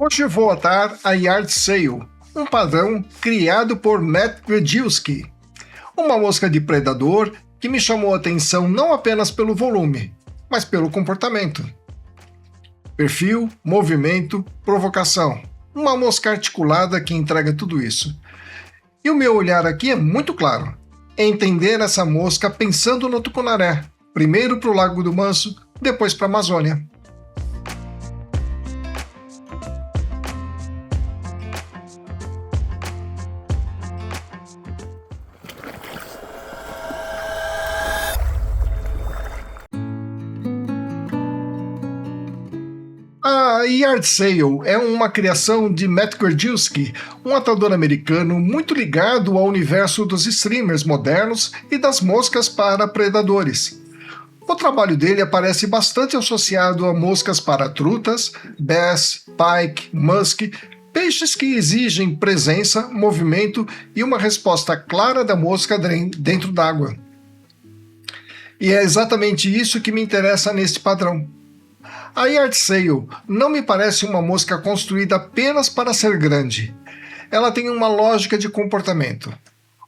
Hoje vou atar a Yard Sale, um padrão criado por Matt Gradilski. Uma mosca de predador que me chamou a atenção não apenas pelo volume, mas pelo comportamento. Perfil, movimento, provocação. Uma mosca articulada que entrega tudo isso. E o meu olhar aqui é muito claro. É entender essa mosca pensando no tucunaré. Primeiro para o Lago do Manso, depois para a Amazônia. A Yard Sale é uma criação de Matt Gradilski, um atador americano muito ligado ao universo dos streamers modernos e das moscas para predadores. O trabalho dele aparece bastante associado a moscas para trutas, bass, pike, musk, peixes que exigem presença, movimento e uma resposta clara da mosca dentro d'água. E é exatamente isso que me interessa neste padrão. A Yard Sale não me parece uma mosca construída apenas para ser grande. Ela tem uma lógica de comportamento.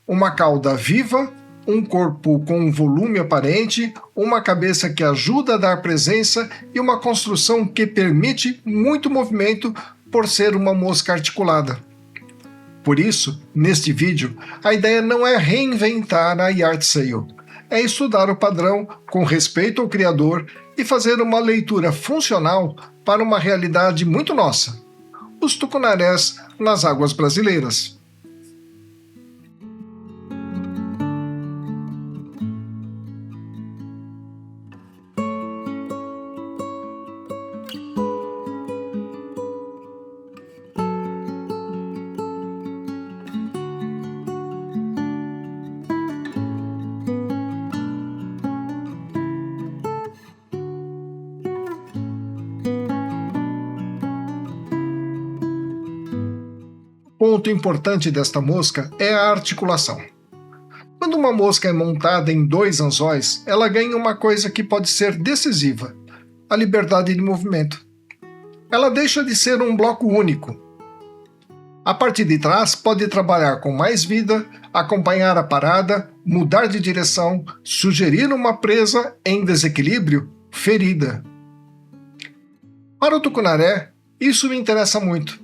Uma cauda viva, um corpo com um volume aparente, uma cabeça que ajuda a dar presença e uma construção que permite muito movimento por ser uma mosca articulada. Por isso, neste vídeo, a ideia não é reinventar a Yard Sale, é estudar o padrão com respeito ao criador e fazer uma leitura funcional para uma realidade muito nossa, os tucunarés nas águas brasileiras. Ponto importante desta mosca é a articulação. Quando uma mosca é montada em dois anzóis, ela ganha uma coisa que pode ser decisiva: a liberdade de movimento. Ela deixa de ser um bloco único. A parte de trás pode trabalhar com mais vida, acompanhar a parada, mudar de direção, sugerir uma presa em desequilíbrio, ferida. Para o tucunaré, isso me interessa muito.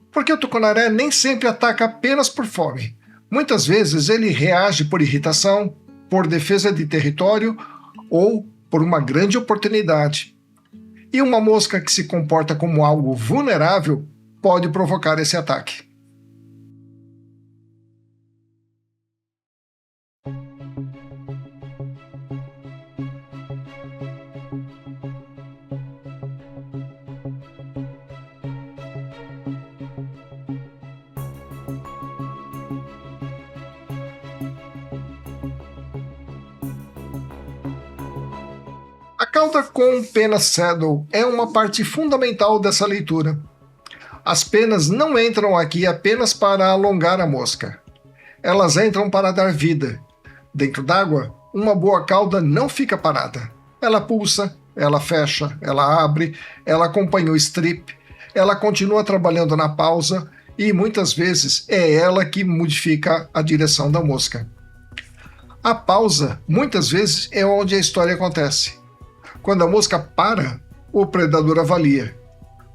Porque o tucunaré nem sempre ataca apenas por fome. Muitas vezes ele reage por irritação, por defesa de território ou por uma grande oportunidade. E uma mosca que se comporta como algo vulnerável pode provocar esse ataque. A cauda com pena saddle é uma parte fundamental dessa leitura. As penas não entram aqui apenas para alongar a mosca. Elas entram para dar vida. Dentro d'água, uma boa cauda não fica parada. Ela pulsa, ela fecha, ela abre, ela acompanha o strip, ela continua trabalhando na pausa e muitas vezes é ela que modifica a direção da mosca. A pausa, muitas vezes, é onde a história acontece. Quando a mosca para, o predador avalia.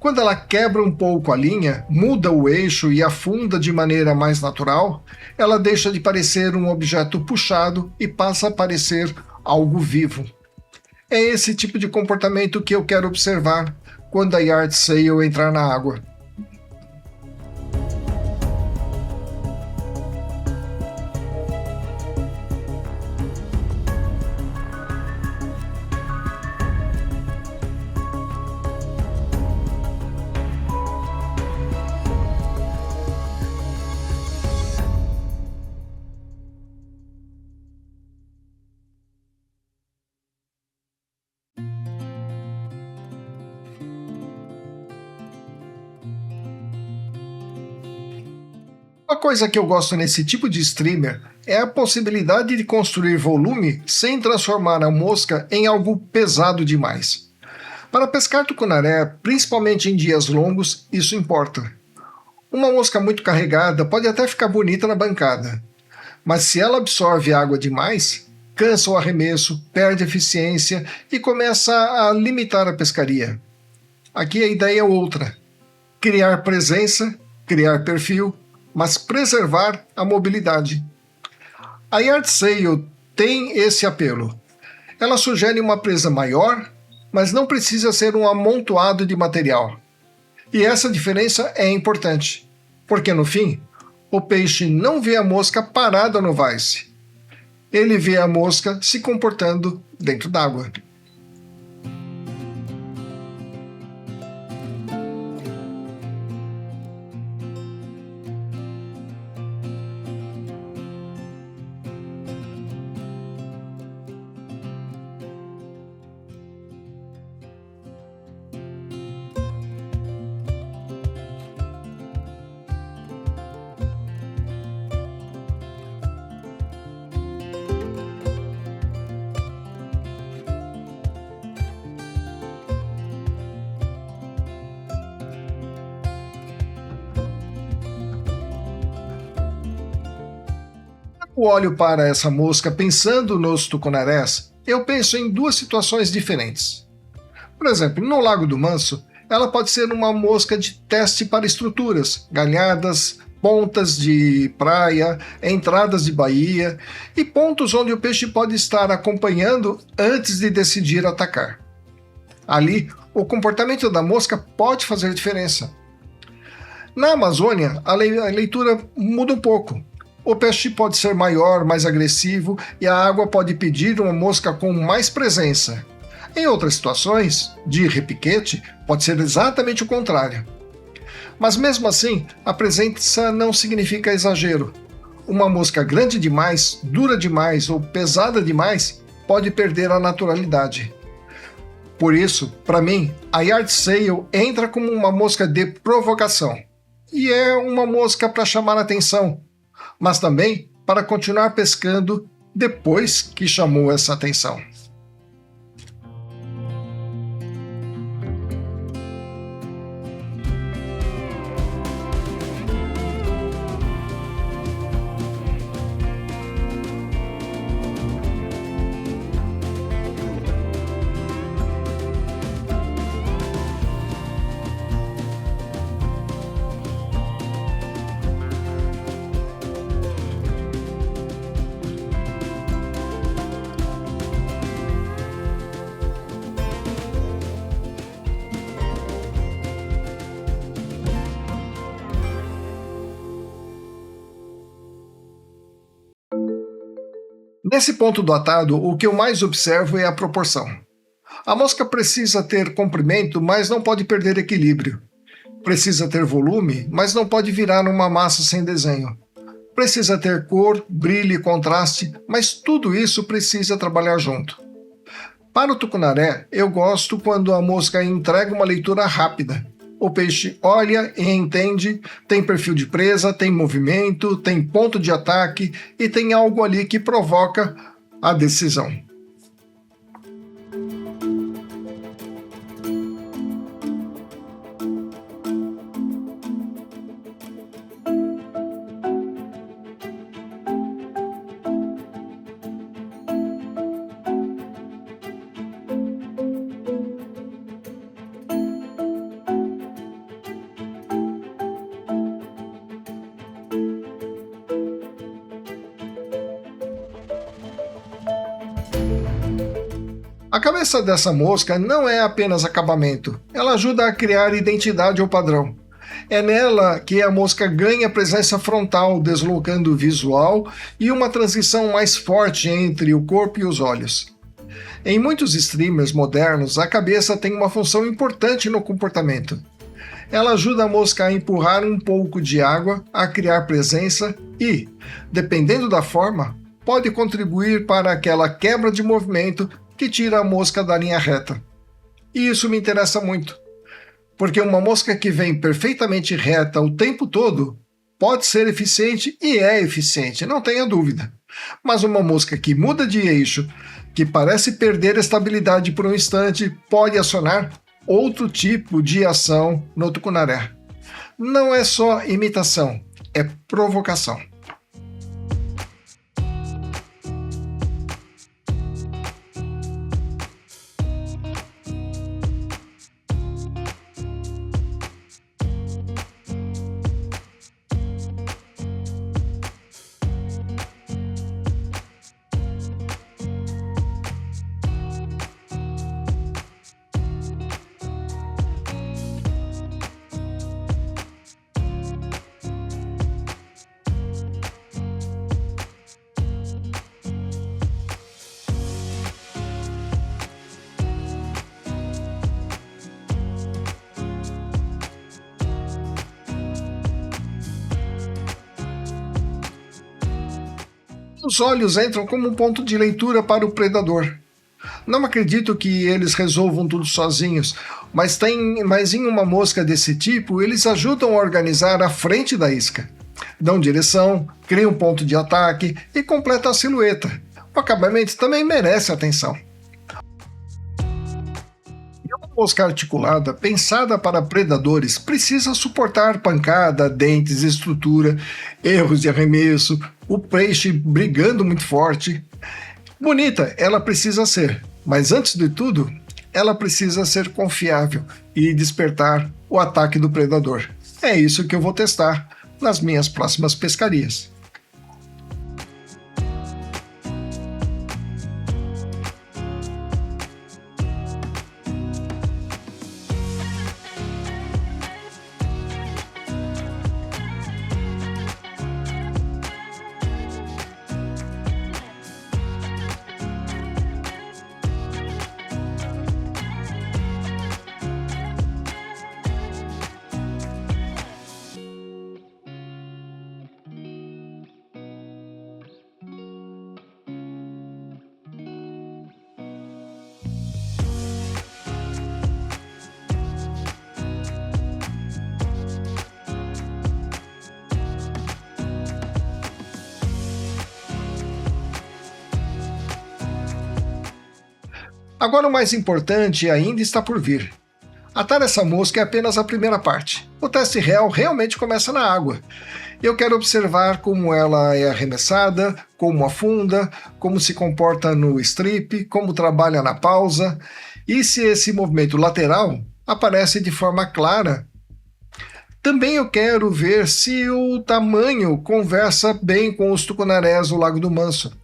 Quando ela quebra um pouco a linha, muda o eixo e afunda de maneira mais natural, ela deixa de parecer um objeto puxado e passa a parecer algo vivo. É esse tipo de comportamento que eu quero observar quando a Yard Sale entrar na água. Uma coisa que eu gosto nesse tipo de streamer é a possibilidade de construir volume sem transformar a mosca em algo pesado demais. Para pescar tucunaré, principalmente em dias longos, isso importa. Uma mosca muito carregada pode até ficar bonita na bancada, mas se ela absorve água demais, cansa o arremesso, perde eficiência e começa a limitar a pescaria. Aqui a ideia é outra: criar presença, criar perfil, mas preservar a mobilidade. A Yard Sale tem esse apelo. Ela sugere uma presa maior, mas não precisa ser um amontoado de material. E essa diferença é importante, porque no fim, o peixe não vê a mosca parada no vise. Ele vê a mosca se comportando dentro d'água. Eu olho para essa mosca pensando nos tucunarés, eu penso em duas situações diferentes. Por exemplo, no Lago do Manso, ela pode ser uma mosca de teste para estruturas, galhadas, pontas de praia, entradas de baía e pontos onde o peixe pode estar acompanhando antes de decidir atacar. Ali, o comportamento da mosca pode fazer diferença. Na Amazônia, a leitura muda um pouco. O peixe pode ser maior, mais agressivo e a água pode pedir uma mosca com mais presença. Em outras situações, de repiquete, pode ser exatamente o contrário. Mas mesmo assim, a presença não significa exagero. Uma mosca grande demais, dura demais ou pesada demais pode perder a naturalidade. Por isso, para mim, a Yard Sale entra como uma mosca de provocação. E é uma mosca para chamar a atenção, mas também para continuar pescando depois que chamou essa atenção. Nesse ponto do atado, o que eu mais observo é a proporção. A mosca precisa ter comprimento, mas não pode perder equilíbrio. Precisa ter volume, mas não pode virar uma massa sem desenho. Precisa ter cor, brilho e contraste, mas tudo isso precisa trabalhar junto. Para o tucunaré, eu gosto quando a mosca entrega uma leitura rápida. O peixe olha e entende, tem perfil de presa, tem movimento, tem ponto de ataque e tem algo ali que provoca a decisão. A cabeça dessa mosca não é apenas acabamento, ela ajuda a criar identidade ou padrão. É nela que a mosca ganha presença frontal, deslocando o visual e uma transição mais forte entre o corpo e os olhos. Em muitos streamers modernos, a cabeça tem uma função importante no comportamento. Ela ajuda a mosca a empurrar um pouco de água, a criar presença e, dependendo da forma, pode contribuir para aquela quebra de movimento que tira a mosca da linha reta. E isso me interessa muito, porque uma mosca que vem perfeitamente reta o tempo todo pode ser eficiente e é eficiente, não tenha dúvida. Mas uma mosca que muda de eixo, que parece perder estabilidade por um instante, pode acionar outro tipo de ação no tucunaré. Não é só imitação, é provocação. Os olhos entram como um ponto de leitura para o predador. Não acredito que eles resolvam tudo sozinhos, mas em uma mosca desse tipo, eles ajudam a organizar a frente da isca. Dão direção, criam um ponto de ataque e completam a silhueta. O acabamento também merece atenção. E uma mosca articulada, pensada para predadores, precisa suportar pancada, dentes, estrutura, erros de arremesso, o peixe brigando muito forte. Bonita, ela precisa ser, mas antes de tudo, ela precisa ser confiável e despertar o ataque do predador. É isso que eu vou testar nas minhas próximas pescarias. Agora o mais importante ainda está por vir. Atar essa mosca é apenas a primeira parte. O teste real realmente começa na água. Eu quero observar como ela é arremessada, como afunda, como se comporta no strip, como trabalha na pausa, e se esse movimento lateral aparece de forma clara. Também eu quero ver se o tamanho conversa bem com os tucunarés do Lago do Manso.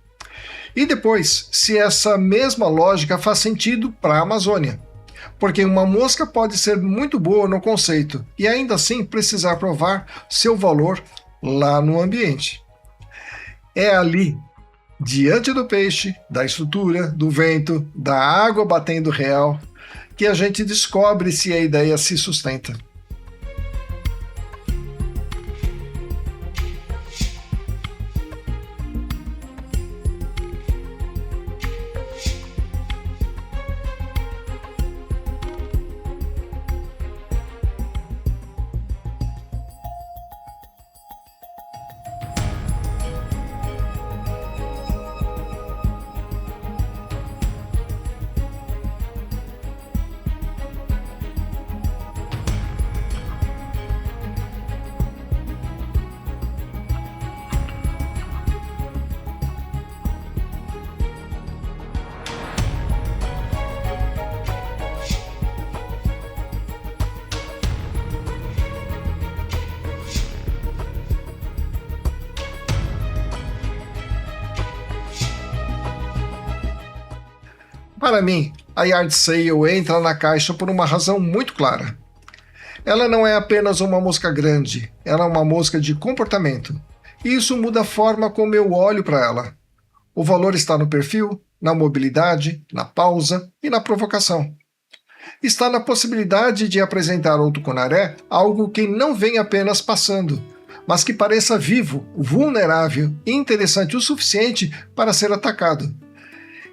E depois, se essa mesma lógica faz sentido para a Amazônia. Porque uma mosca pode ser muito boa no conceito e ainda assim precisar provar seu valor lá no ambiente. É ali, diante do peixe, da estrutura, do vento, da água batendo real, que a gente descobre se a ideia se sustenta. Para mim, a Yard Sale entra na caixa por uma razão muito clara. Ela não é apenas uma mosca grande, ela é uma mosca de comportamento. E isso muda a forma como eu olho para ela. O valor está no perfil, na mobilidade, na pausa e na provocação. Está na possibilidade de apresentar ao tucunaré algo que não vem apenas passando, mas que pareça vivo, vulnerável e interessante o suficiente para ser atacado.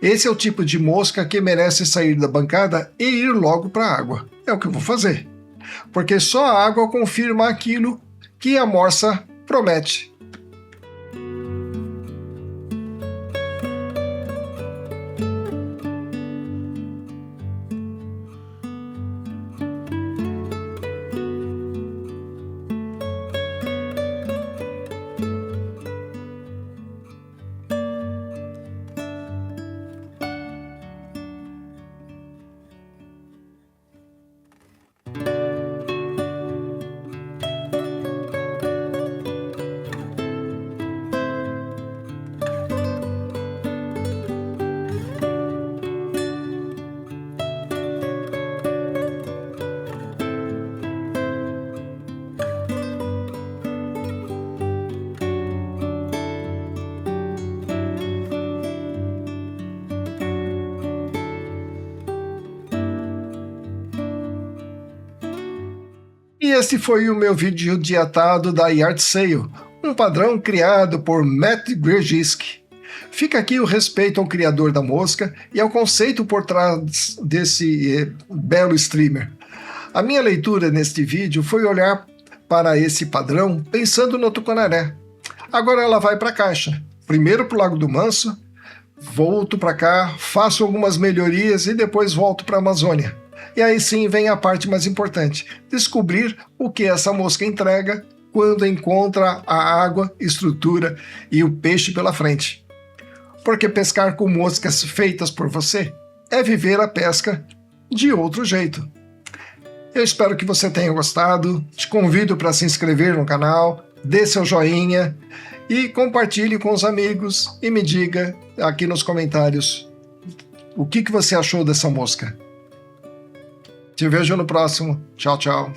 Esse é o tipo de mosca que merece sair da bancada e ir logo para a água. É o que eu vou fazer. Porque só a água confirma aquilo que a morsa promete. E esse foi o meu vídeo de atado da Yard Sale, um padrão criado por Matt Grzesiski. Fica aqui o respeito ao criador da mosca e ao conceito por trás desse belo streamer. A minha leitura neste vídeo foi olhar para esse padrão pensando no tucunaré. Agora ela vai para a caixa. Primeiro para o Lago do Manso, volto para cá, faço algumas melhorias e depois volto para a Amazônia. E aí sim vem a parte mais importante, descobrir o que essa mosca entrega quando encontra a água, estrutura e o peixe pela frente. Porque pescar com moscas feitas por você é viver a pesca de outro jeito. Eu espero que você tenha gostado, te convido para se inscrever no canal, dê seu joinha e compartilhe com os amigos e me diga aqui nos comentários o que você achou dessa mosca. Te vejo no próximo. Tchau, tchau.